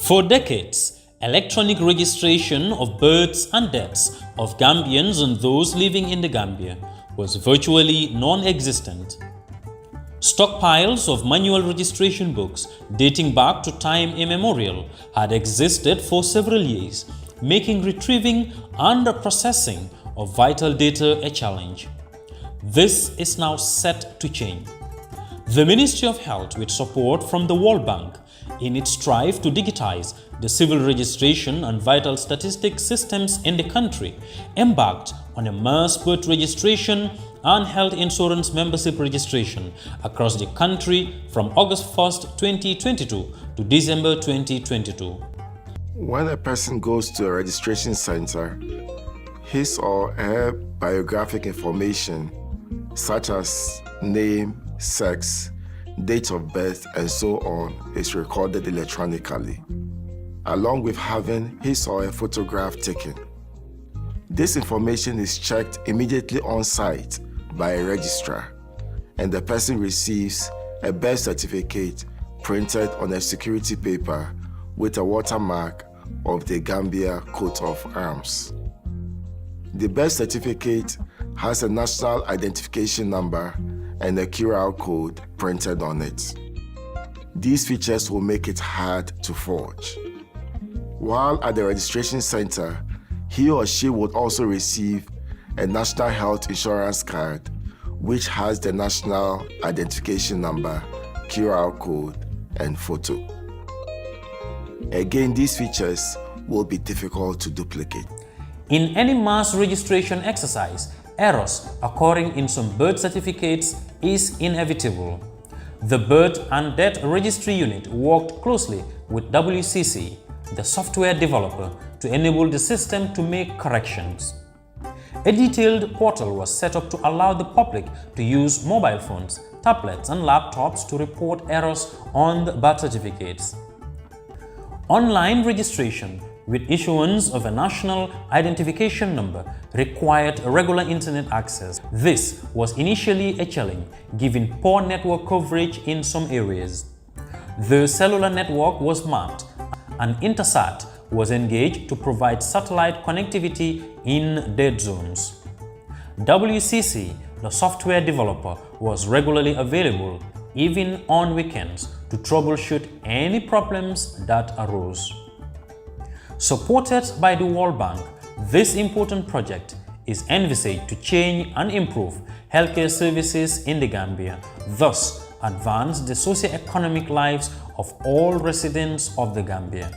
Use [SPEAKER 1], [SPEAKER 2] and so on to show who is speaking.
[SPEAKER 1] For decades, electronic registration of births and deaths of Gambians and those living in the Gambia was virtually non-existent. Stockpiles of manual registration books dating back to time immemorial had existed for several years, making retrieving and processing of vital data a challenge. This is now set to change. The Ministry of Health, with support from the World Bank, in its strive to digitize the civil registration and vital statistics systems in the country, embarked on a mass birth registration and health insurance membership registration across the country from August 1st, 2022 to December 2022.
[SPEAKER 2] When a person goes to a registration center, his or her biographic information, such as name, sex, date of birth, and so on, is recorded electronically, along with having his or her photograph taken. This information is checked immediately on site by a registrar, and the person receives a birth certificate printed on a security paper with a watermark of the Gambia coat of arms. The birth certificate has a national identification number and a QR code printed on it. These features will make it hard to forge. While at the registration center, he or she would also receive a national health insurance card, which has the national identification number, QR code, and photo. Again, these features will be difficult to duplicate.
[SPEAKER 1] In any mass registration exercise, errors occurring in some birth certificates is inevitable. The Birth and Death Registry Unit worked closely with WCC, the software developer, to enable the system to make corrections. A detailed portal was set up to allow the public to use mobile phones, tablets, and laptops to report errors on the birth certificates. Online registration with issuance of a national identification number required regular internet access. This was initially a challenge, given poor network coverage in some areas. The cellular network was mapped, and Intersat was engaged to provide satellite connectivity in dead zones. WCC, the software developer, was regularly available, even on weekends, to troubleshoot any problems that arose. Supported by the World Bank, this important project is envisaged to change and improve healthcare services in the Gambia, thus advance the socio-economic lives of all residents of the Gambia.